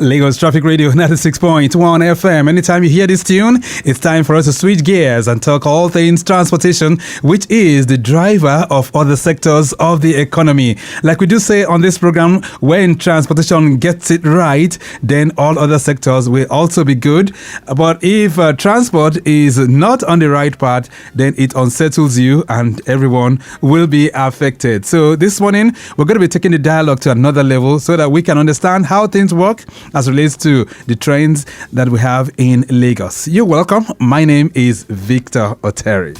Lagos Traffic Radio 96.1 FM. Anytime you hear this tune, it's time for us to switch gears and talk all things transportation, which is the driver of other sectors of the economy. Like we do say on this program, when transportation gets it right, then all other sectors will also be good. But if transport is not on the right path, then it unsettles you and everyone will be affected. So this morning, we're going to be taking the dialogue to another level so that we can understand how things work as relates to the trains that we have in Lagos. You're welcome. My name is Victor Oteri.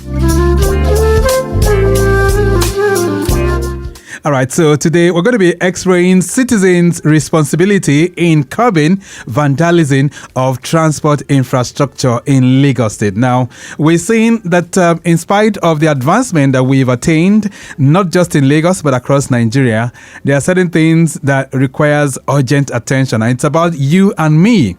All right, so today we're going to be Xraying citizens' responsibility in curbing vandalism of transport infrastructure in Lagos State. Now, we're seeing that in spite of the advancement that we've attained, not just in Lagos, but across Nigeria, there are certain things that requires urgent attention. And it's about you and me.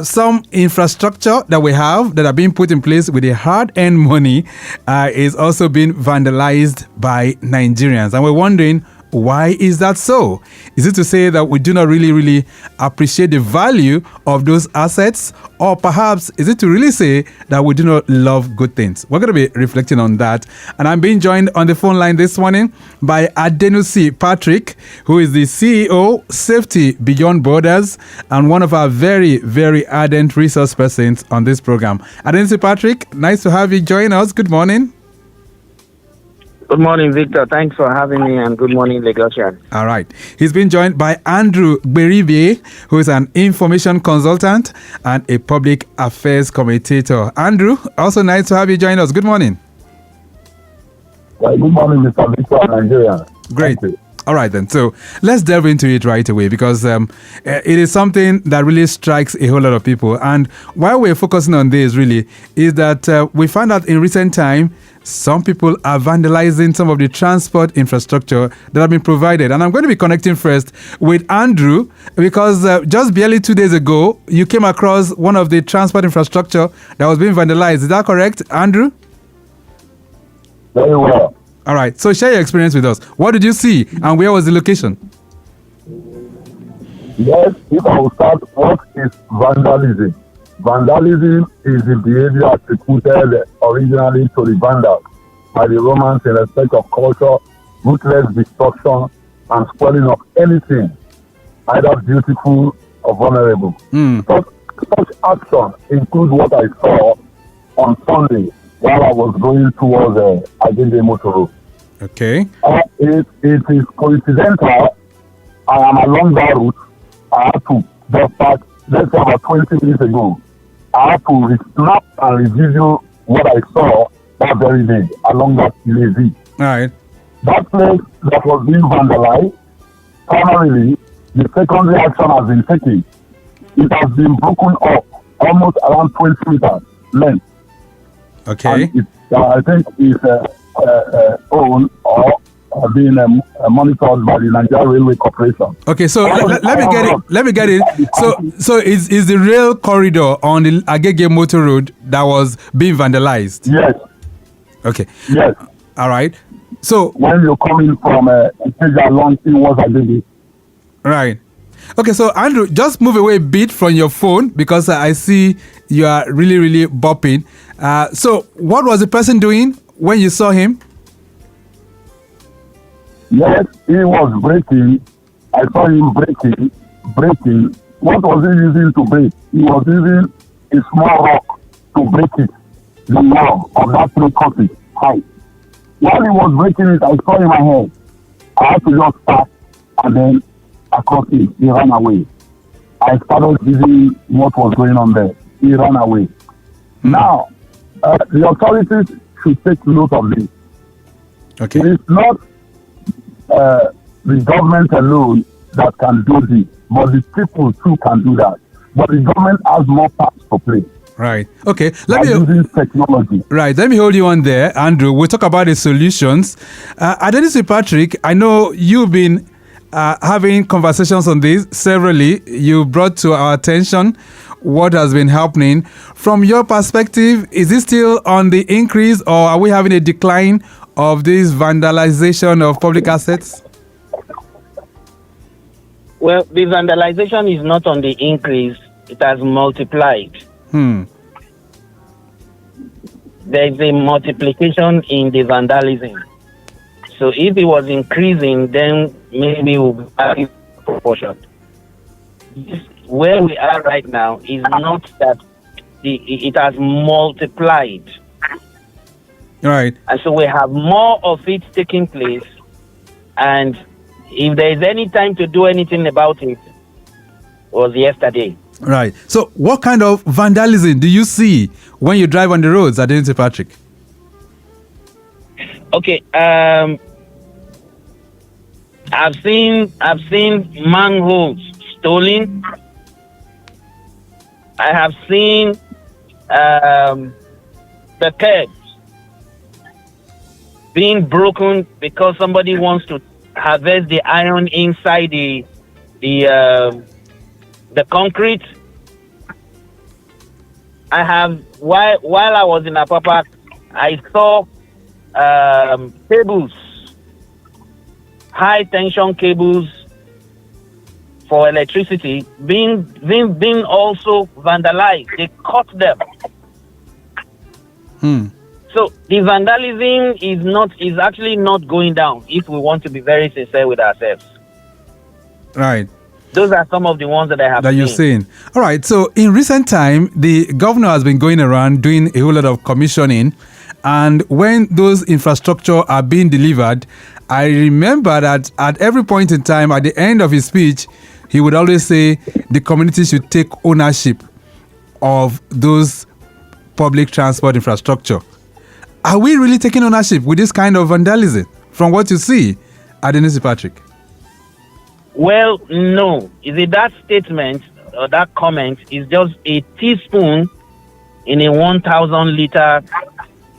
Some infrastructure that we have that are being put in place with the hard-earned money is also being vandalized by Nigerians. And we're wondering, why is that so? Is it to say that we do not really appreciate the value of those assets? Or perhaps is it to really say that we do not love good things? We're going to be reflecting on that. And I'm being joined on the phone line this morning by Adenusi Patrick, who is the CEO, Safety Beyond Borders, and one of our very ardent resource persons on this program. Adenusi Patrick, nice to have you join us. Good morning. Good morning, Victor. Thanks for having me, and good morning, Lagosian. All right. He's been joined by Gberivbie, who is an information consultant and a public affairs commentator. Andrew, also nice to have you join us. Good morning. Well, good morning, Mr. Victor, Nigeria. Great. All right, then. So let's delve into it right away because it is something that really strikes a whole lot of people. And why we're focusing on this really is that we found out in recent time, some people are vandalizing some of the transport infrastructure that have been provided. And I'm going to be connecting first with Andrew because just barely 2 days ago, you came across one of the transport infrastructure that was being vandalized. Is that correct, Andrew? Very well. All right. So share your experience with us. What did you see and where was the location? Yes, if I will start, what is vandalism? Vandalism is the behavior attributed originally to the Vandals by the Romans in respect of culture, ruthless destruction, and spoiling of anything, either beautiful or vulnerable. Such action include what I saw on Sunday while I was going towards Adenusi Motor Road. Okay. It is coincidental. I am along that route. I had to just start, let's say about 20 minutes ago. I had to snap and review what I saw that very day along that lazy. All right. That place that was being vandalized, primarily, the secondary action has been taken. It has been broken up almost around 20 meters length. Okay. And I think it's owned or being monitored by the Nigeria Railway Corporation. Okay, so let me get it. So is the rail corridor on the Agege Motor Road that was being vandalized? Yes. Okay. Yes. All right. So when you're coming from along towards Agege. Right. Okay, so Andrew, just move away a bit from your phone because I see you are really bopping. So what was the person doing when you saw him? Yes, he was braking. I saw him braking. What was he using to brake? He was using a small rock to break it. The wall of that three courses high. While he was breaking it, I saw him ahead. I had to just stop and then across him. He ran away. I started using what was going on there. He ran away. Now, the authorities should take note of this. Okay. It is not the government alone that can do this, but the people too can do that. But the government has more parts to play. Right. Okay. Using technology. Right. Let me hold you on there, Andrew. We'll talk about the solutions. Adenusi Patrick, I know you've been having conversations on this severally. You brought to our attention what has been happening. From your perspective, is it still on the increase or are we having a decline of this vandalization of public assets? Well, the vandalization is not on the increase. It has multiplied. There's a multiplication in the vandalism. So if it was increasing, then maybe it would be proportion. Where we are right now is not that it has multiplied. Right. And so we have more of it taking place. And if there is any time to do anything about it, was yesterday. Right. So what kind of vandalism do you see when you drive on the roads, Adenusi Patrick? Okay. I've seen manholes stolen. I have seen the curbs being broken because somebody wants to harvest the iron inside the concrete. I have while I was in Apapa, I saw cables, high tension cables for electricity being also vandalized. They cut them. So the vandalism is actually not going down if we want to be very sincere with ourselves. Right. Those are some of the ones that I have that seen. you're saying. All right. So in recent time, the governor has been going around doing a whole lot of commissioning. And when those infrastructure are being delivered, I remember that at every point in time, at the end of his speech, he would always say the community should take ownership of those public transport infrastructure. Are we really taking ownership with this kind of vandalism from what you see, Adenusi Patrick? Well, no. Is it that statement or that comment is just a teaspoon in a 1,000 liter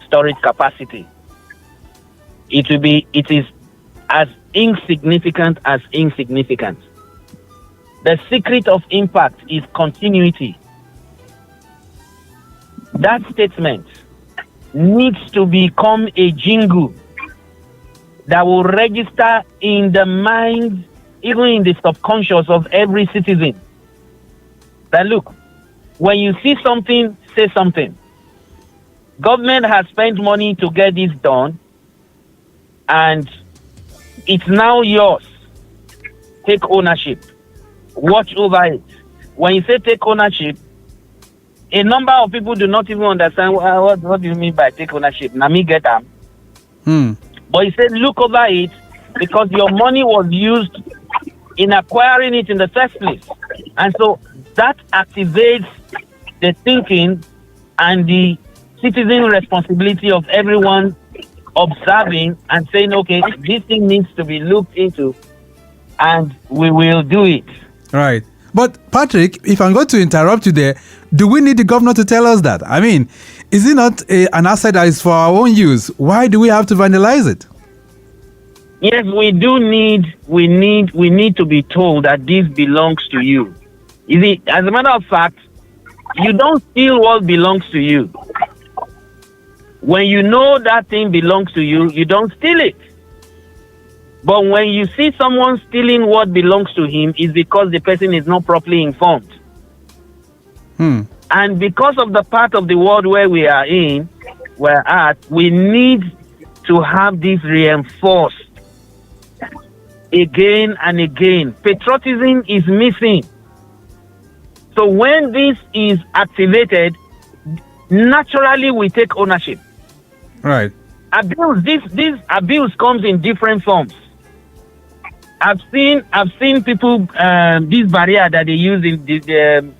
storage capacity? It is as insignificant as insignificant. The secret of impact is continuity. That statement needs to become a jingle that will register in the mind, even in the subconscious of every citizen. That look, when you see something, say something. Government has spent money to get this done, and it's now yours. Take ownership. Watch over it. When you say take ownership, a number of people do not even understand what do you mean by take ownership. Now me get them. But he said look over it because your money was used in acquiring it in the first place. And so that activates the thinking and the citizen responsibility of everyone observing and saying, okay, this thing needs to be looked into and we will do it. Right. But Patrick, if I'm going to interrupt you there, do we need the governor to tell us that? I mean, is it not an asset that is for our own use? Why do we have to vandalize it? Yes, we do need. We need to be told that this belongs to you. You see, as a matter of fact, you don't steal what belongs to you. When you know that thing belongs to you, you don't steal it. But when you see someone stealing what belongs to him, it's because the person is not properly informed. And because of the part of the world where we're at, we need to have this reinforced again and again. Patriotism is missing. So when this is activated, naturally we take ownership. Right. Abuse. This abuse comes in different forms. I've seen people this barrier that they use in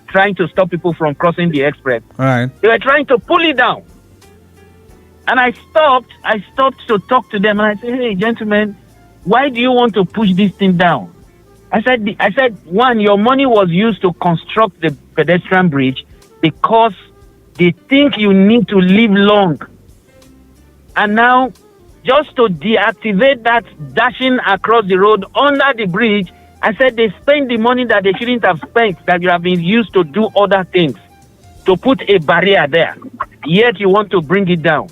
trying to stop people from crossing the express. Right. They were trying to pull it down, and I stopped to talk to them, and I said, "Hey, gentlemen, why do you want to push this thing down?" I said, one, your money was used to construct the pedestrian bridge because they think you need to live long, and now, just to deactivate that dashing across the road under the bridge, I said they spend the money that they shouldn't have spent, that you have been used to do other things, to put a barrier there. Yet you want to bring it down.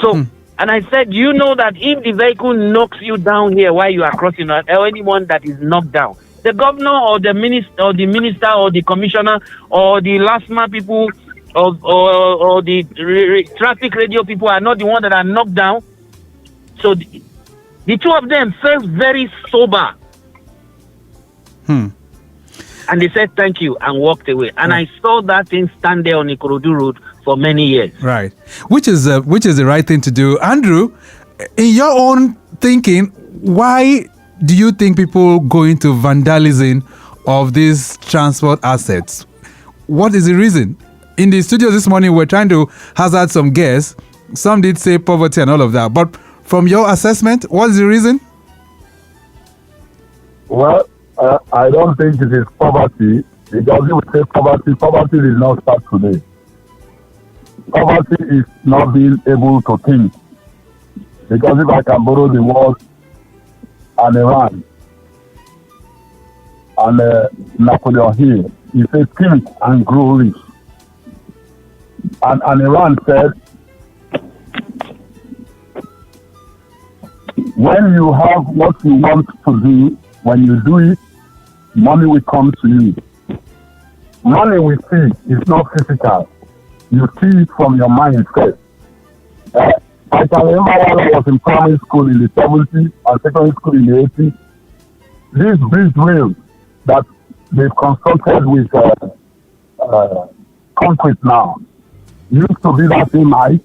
So And I said, you know that if the vehicle knocks you down here while you are crossing, or anyone that is knocked down, the governor or the minister or the commissioner or the LASMA people or the traffic radio people are not the one that are knocked down. So the two of them felt very sober. And they said thank you and walked away. And I saw that thing stand there on Ikorodu Road for many years. Right. Which is the right thing to do. Andrew, in your own thinking, why do you think people go into vandalism of these transport assets? What is the reason? In the studio this morning, we're trying to hazard some guess. Some did say poverty and all of that. But from your assessment, what is the reason? Well, I don't think it is poverty, because if we say poverty did not start today. Poverty is not being able to think. Because if I can borrow the word and Iran and Napoleon Hill, he said think and grow rich. And Iran said, when you have what you want to do, when you do it, money will come to you. Money we see is not physical. You see it from your mind first. I can remember when I was in primary school in the 70s and secondary school in the 80s. These bridge rails that they've constructed with concrete now used to be that same height.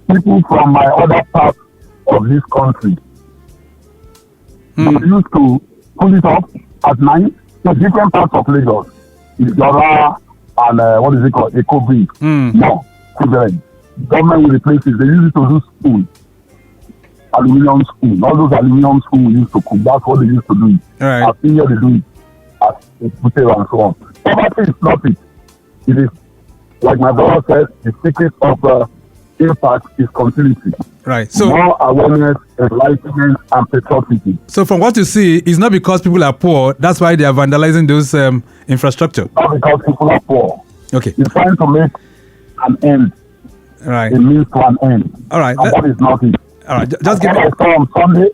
People from my other parts of this country they used to pull it up at night to different parts of Lagos. Idora and what is it called? Eco-Bridge. No, children. Government will replace it. They use it to do spoon. Aluminium spoon. All those aluminium spoon we used to cook. That's what they used to do. Right. I've seen here they do it at Oteri and so on. Poverty is not it. It is, like my brother said, the secret of impact is continuity. Right. So more awareness, enlightenment, and patriotism. So from what you see, it's not because people are poor. That's why they are vandalizing those infrastructure. Not because people are poor. Okay. It's trying to make an end. Right. It means to an end. All right. And that is not it. All right. Just give me. I saw on Sunday,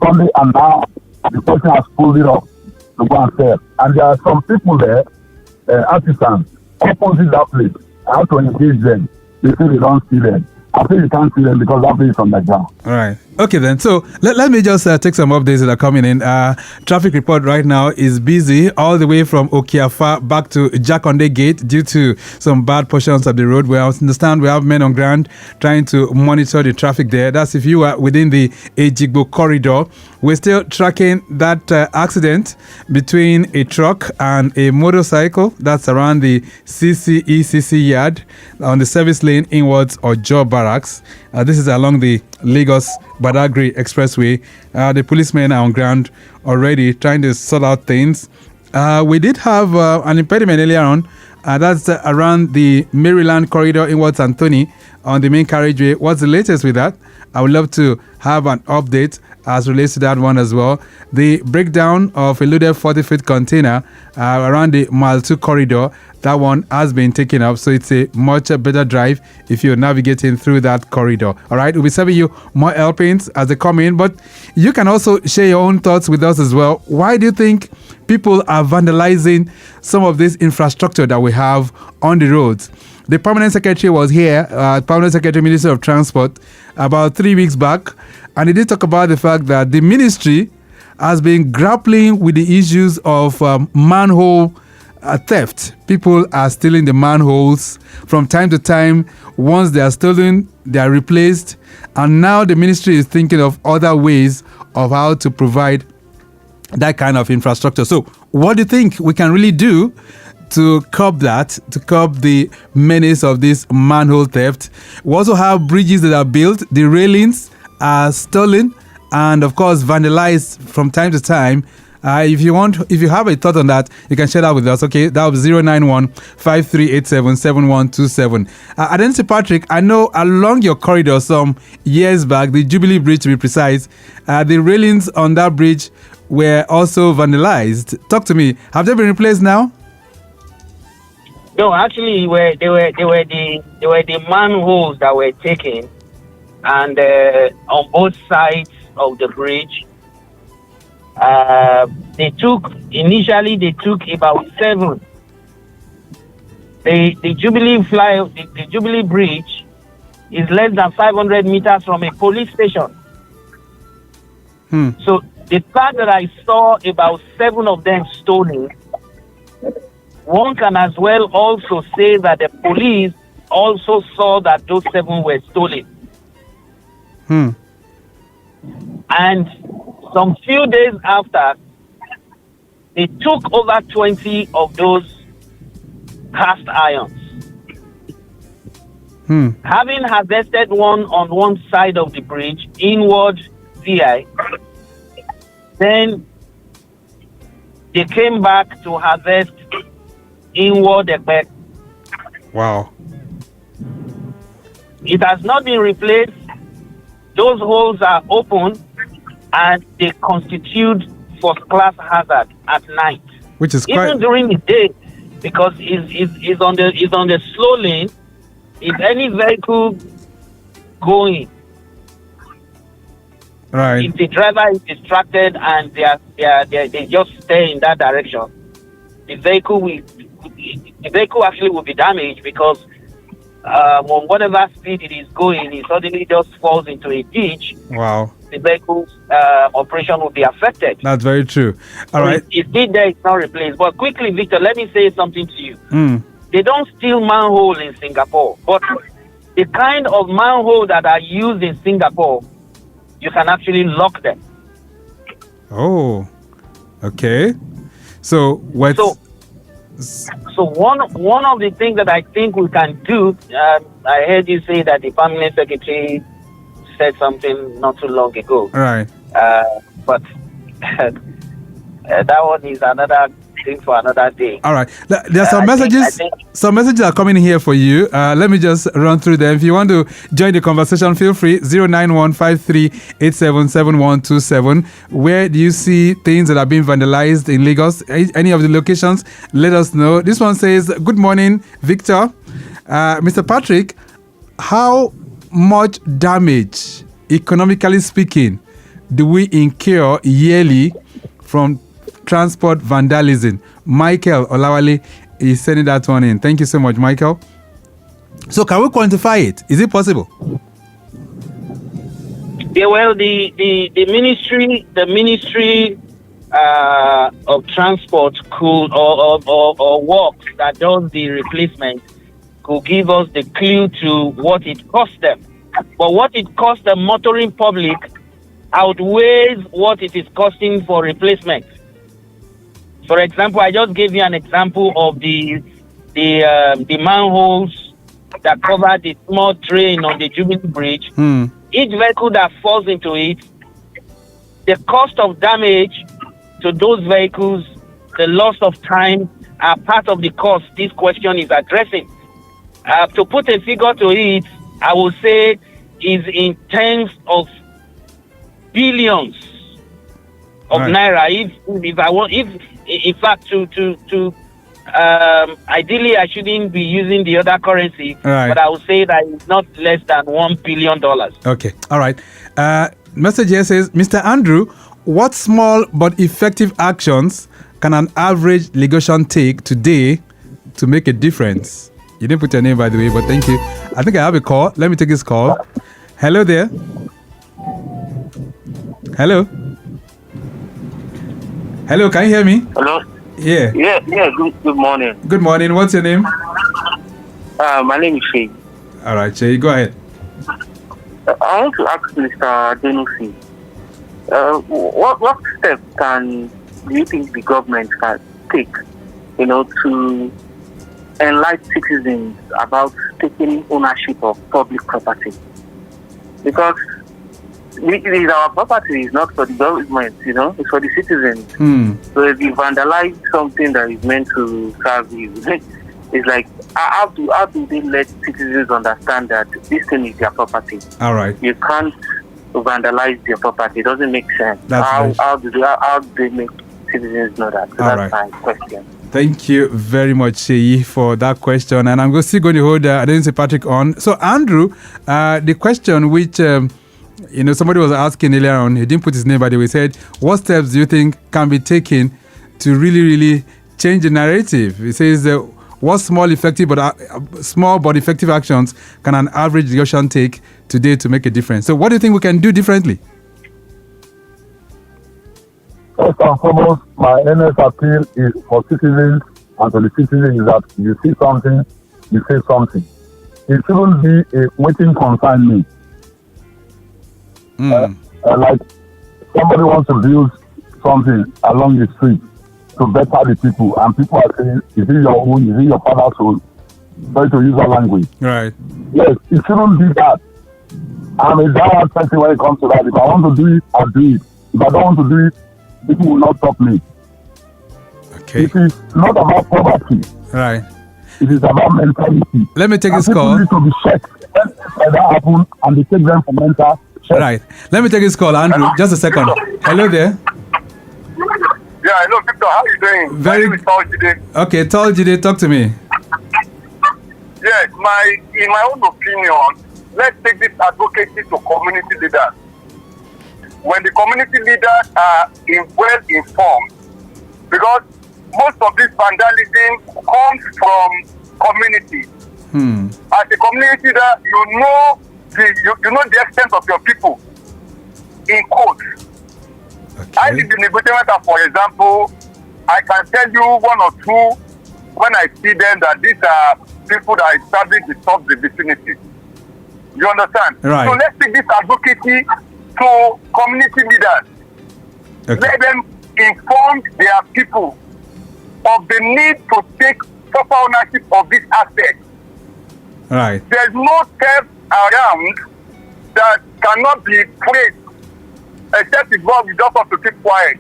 Sunday, and now the person has pulled it up to go and sell. And there are some people there, artisans, opposite that place. I have to engage them. They say they don't see them. I think you can't see them because that place is on the ground. All right. Okay, then. So let me just take some updates that are coming in. Traffic report right now is busy all the way from Okiafa back to Jakonde Gate due to some bad portions of the road. We understand we have men on ground trying to monitor the traffic there. That's if you are within the Ejigbo corridor. We're still tracking that accident between a truck and a motorcycle. That's around the CCECC yard on the service lane inwards or Joe Barracks. This is along the Lagos-Badagry Expressway. The policemen are on ground already trying to sort out things. We did have an impediment earlier on. That's around the Maryland corridor inwards Anthony on the main carriageway. What's the latest with that? I would love to have an update as relates to that one as well. The breakdown of a loaded 40-foot container around the Mile 2 corridor, that one has been taken up, so it's a much better drive if you're navigating through that corridor. All right, we'll be serving you more helpings as they come in, but you can also share your own thoughts with us as well. Why do you think people are vandalizing some of this infrastructure that we have on the roads? The permanent secretary was here, permanent secretary, Minister of Transport, about 3 weeks back, and he did talk about the fact that the ministry has been grappling with the issues of manhole theft. People are stealing the manholes from time to time. Once they are stolen, they are replaced, and now the ministry is thinking of other ways of how to provide that kind of infrastructure. So, what do you think we can really do to curb that, to curb the menace of this manhole theft? We also have bridges that are built, the railings are stolen, and of course vandalized from time to time. If you have a thought on that, you can share that with us. Okay, that was 091-5387-7127. Adenusi Patrick, I know along your corridor some years back, the Jubilee Bridge to be precise, the railings on that bridge were also vandalized. Talk to me. Have they been replaced now? No, actually, they were the manholes that were taken and on both sides of the bridge. They took about 7. The Jubilee Bridge is less than 500 meters from a police station. So the fact that I saw about 7 of them stolen, one can as well also say that the police also saw that those 7 were stolen. And some few days after, they took over 20 of those cast irons. Having harvested one on one side of the bridge, inward VI, then they came back to harvest inward Ekpe. Wow. It has not been replaced. Those holes are open and they constitute first-class hazard at night. Which is even during the day, because it's on the slow lane. If any vehicle going, right, if the driver is distracted and they just stay in that direction, the vehicle actually will be damaged, because on whatever speed it is going, it suddenly just falls into a ditch. Wow. The vehicle's operation will be affected. That's very true. All right. It's still there, it's not replaced. But quickly, Victor, let me say something to you. They don't steal manhole in Singapore, but the kind of manhole that are used in Singapore, you can actually lock them. Oh, okay. So what? So one of the things that I think we can do, I heard you say that the permanent secretary said something not too long ago. Right. But that one is another thing for another day. All right. There are some messages. Some messages are coming here for you. Let me just run through them. If you want to join the conversation, feel free. 09153877127. Where do you see things that are being vandalized in Lagos? Any of the locations? Let us know. This one says, "Good morning, Victor. Mr. Patrick, how much damage, economically speaking, do we incur yearly from transport vandalism?" Michael Olawale is sending that one in. Thank you so much, Michael. So can we quantify it? Is it possible? Yeah, well, the ministry of transport could or works that does the replacement could give us the clue to what it costs them. But what it costs the motoring public outweighs what it is costing for replacement. For example, I just gave you an example of the manholes that cover the small drain on the Jubilee Bridge. Each vehicle that falls into it, the cost of damage to those vehicles, the loss of time, are part of the cost this question is addressing. To put a figure to it, I would say is in tens of billions of naira. If I want, in fact, ideally I shouldn't be using the other currency, but I would say that it's not less than $1 billion. Okay, all right. Message here says, Mr. Andrew, what small but effective actions can an average Lagosian take today to make a difference? You didn't put your name, by the way, but thank you. I think I have a call. Let me take this call. Hello there. Hello. Hello, can you hear me? Hello. Yeah. Good morning. Good morning. What's your name? My name is Shay. All right, Shay, go ahead. I want to ask Mr. Adenusi, what steps do you think the government can take, to enlighten citizens about taking ownership of public property? Because it is our property, is not for the government, it's for the citizens. So if you vandalize something that is meant to serve you, it's like, how do they let citizens understand that this thing is their property? All right. You can't vandalize their property. It doesn't make sense. That's how do they make citizens know that? So that's my question. Thank you very much, Sheyi, for that question. And I'm still going to hold Adenusi Patrick on. So, Andrew, the question which somebody was asking earlier on, he didn't put his name, by the way, said, what steps do you think can be taken to really, really change the narrative? He says, what small but effective actions can an average Lagosian take today to make a difference? So what do you think we can do differently? First and foremost, my earnest appeal is for citizens and to the citizens is that you see something, you say something. It shouldn't be a waiting concern me. Like somebody wants to build something along the street to better the people, and people are saying, is it your own, is it your father's own? Try to use that language. Right. Yes, it shouldn't be that. I'm a giant person when it comes to that. If I want to do it, I'll do it. If I don't want to do it, people will not stop me. Okay. It is not about poverty. Right. It is about mentality. Let me take this call. People need to be checked when that happens, and they take them for mental check. Right. Let me take this call, Andrew. Just a second. Hello there. Yeah, hello, Victor. How are you doing? Very good. Okay, Jide, talk to me. Yes, in my own opinion, let's take this advocacy to community leaders. When the community leaders are well informed, because most of this vandalism comes from community. As a community leader, you know the extent of your people. In quotes. Okay. I did the negotiation, for example. I can tell you one or two when I see them that these are people that establish the vicinity. You understand? Right. So let's take this advocacy to community leaders. Okay. Let them inform their people of the need to take proper ownership of this asset. Right. There's no step around that cannot be praised except if God will just have to keep quiet.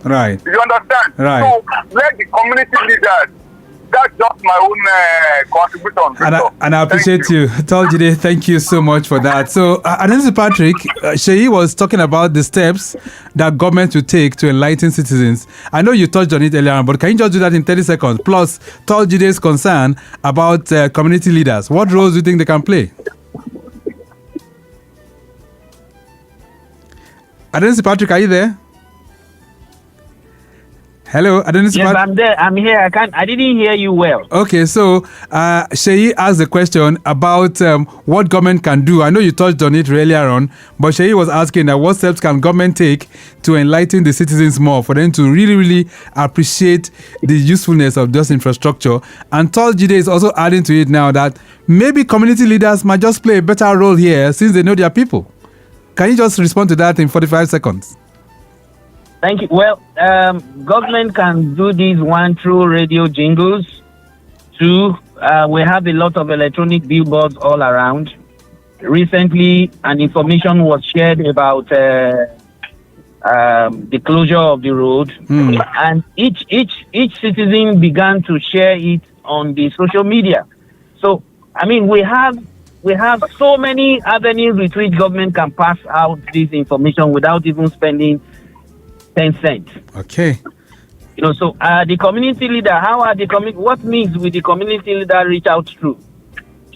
Right. You understand? Right. So let the community leaders. That's just my own contribution. And I appreciate you. Jide, thank you so much for that. So, Adenusi Patrick, Sheyi was talking about the steps that government will take to enlighten citizens. I know you touched on it earlier on, but can you just do that in 30 seconds? Plus, Jide's concern about community leaders. What roles do you think they can play? Adenusi Patrick, are you there? Hello, Adenusi. Yes, I'm there. I'm here. I didn't hear you well. Okay, so Sheyi asked a question about what government can do. I know you touched on it earlier on, but Sheyi was asking that what steps can government take to enlighten the citizens more, for them to really, really appreciate the usefulness of this infrastructure. And Jide is also adding to it now that maybe community leaders might just play a better role here since they know their people. Can you just respond to that in 45 seconds? Thank you. Well, government can do these one through radio jingles. Two, we have a lot of electronic billboards all around. Recently, an information was shared about the closure of the road, and each citizen began to share it on the social media. So, I mean, we have so many avenues with which government can pass out this information without even spending 10 cents. Okay. So the community leader, what means will the community leader reach out through?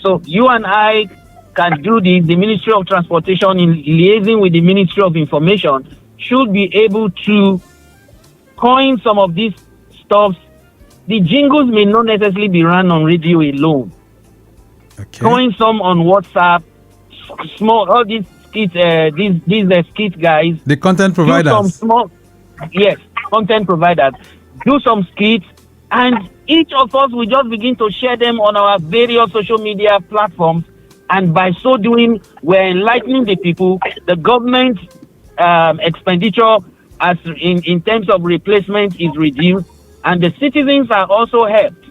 So you and I can do this. The Ministry of Transportation, in liaising with the Ministry of Information, should be able to coin some of these stuffs. The jingles may not necessarily be run on radio alone. Okay. Coin some on WhatsApp, all these skit, these skit guys. The content providers. Content providers. Do some skits, and each of us will just begin to share them on our various social media platforms. And by so doing, we're enlightening the people. The government expenditure, as in terms of replacement, is reduced, and the citizens are also helped.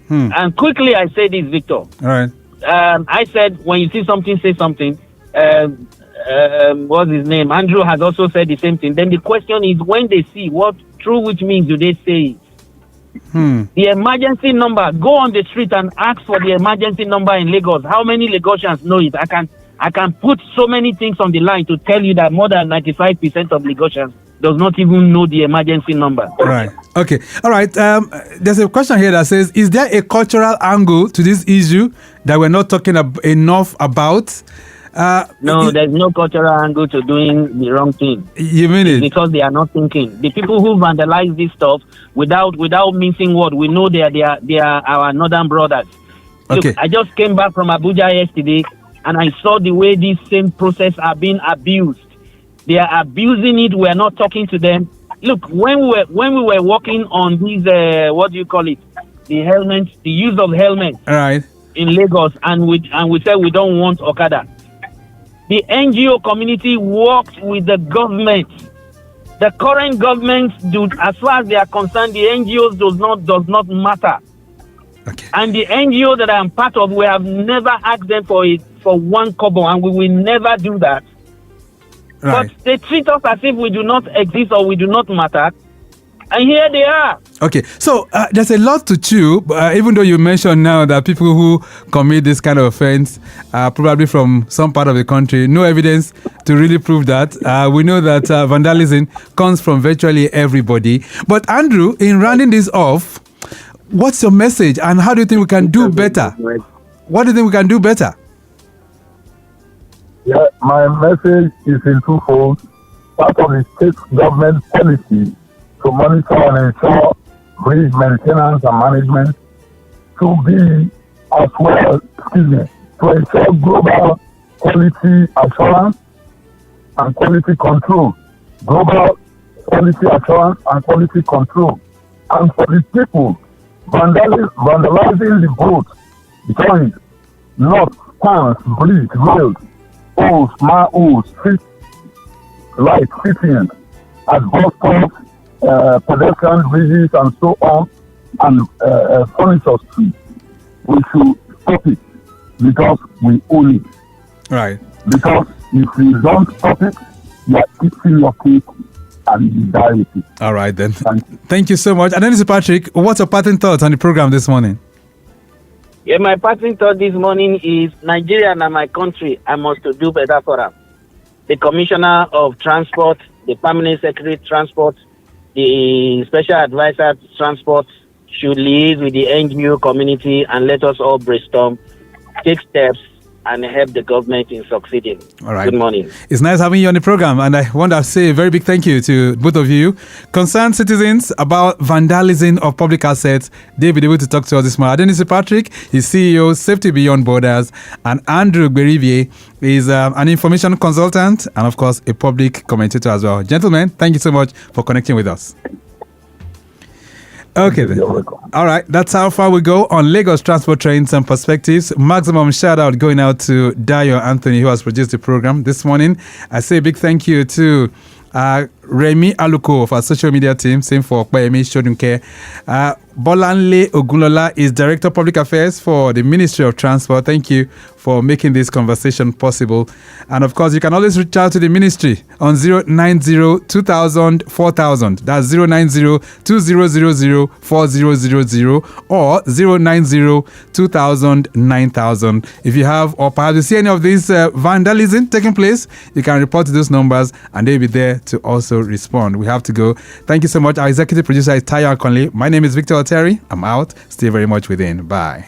And quickly, I say this, Victor. All right. I said, when you see something, say something. What's his name? Andrew has also said the same thing. Then the question is, when they see through which means do they say it? The emergency number, go on the street and ask for the emergency number in Lagos. How many Lagosians know it? I can put so many things on the line to tell you that more than 95% of Lagosians does not even know the emergency number. Right. Okay. All right. There's a question here that says, is there a cultural angle to this issue that we're not talking enough about? No, there's no cultural angle to doing the wrong thing. You mean it? Because they are not thinking. The people who vandalize this stuff without missing word, we know they are our northern brothers. Okay. Look, I just came back from Abuja yesterday, and I saw the way this same process are being abused. They are abusing it. We are not talking to them. Look, when we were working on these, what do you call it? The helmets, the use of helmets. All right. In Lagos, and we said we don't want Okada. The NGO community worked with the government. The current government, as far as they are concerned, the NGOs does not matter. Okay. And the NGO that I am part of, we have never asked them for one kobo, and we will never do that. Right. But they treat us as if we do not exist or we do not matter. And here they are. Okay, so there's a lot to chew, even though you mentioned now that people who commit this kind of offense are probably from some part of the country. No evidence to really prove that. We know that vandalism comes from virtually everybody. But Andrew, in rounding this off, what's your message and how do you think we can do better? What do you think we can do better? Yeah, my message is in twofold. Part of the state government policy to monitor and ensure bridge maintenance and management to be as well, to ensure global quality assurance and quality control. Global quality assurance and quality control. And for the people vandalizing the boat, joints, knots, stands, bridge, rails, poles, manholes, street lights, fitting at bus stops, pedestrian bridges and so on, and furniture streets. We should stop it because we own it. Right. Because if you don't stop it, you are eating your cake and you die with it. All right then. Thank you so much. And then, Patrick, what's your parting thoughts on the program this morning? Yeah, my parting thought this morning is Nigeria and my country, I must do better for them. The Commissioner of Transport, the Permanent Secretary of Transport, the Special Advisor to Transport should liaise with the NGO community and let us all brainstorm, take steps, and help the government in succeeding. All right. Good morning. It's nice having you on the program, and I want to say a very big thank you to both of you. Concerned citizens about vandalism of public assets, they'll be able to talk to us this morning. Adenusi Patrick is CEO, Safety Beyond Borders, and Andrew Gberivbie is an information consultant and, of course, a public commentator as well. Gentlemen, thank you so much for connecting with us. Okay then. All right, that's how far we go on Lagos Transport Trends and Perspectives. Maximum shout out going out to Dayo Anthony, who has produced the program this morning. I say a big thank you to Remy Aluko of our social media team, same for Kwayemi Shodunke. Bolanle Ogunlola is Director of Public Affairs for the Ministry of Transport. Thank you for making this conversation possible. And of course, you can always reach out to the ministry on 090-2000-4000. That's 090-2000-4000 or 090-2000-9000. If you have or perhaps you see any of these vandalism taking place, you can report to those numbers and they'll be there to also respond. We have to go. Thank you so much. Our executive producer is Tayo Akonle. My name is Victor Oteri. I'm out. Stay very much within. Bye.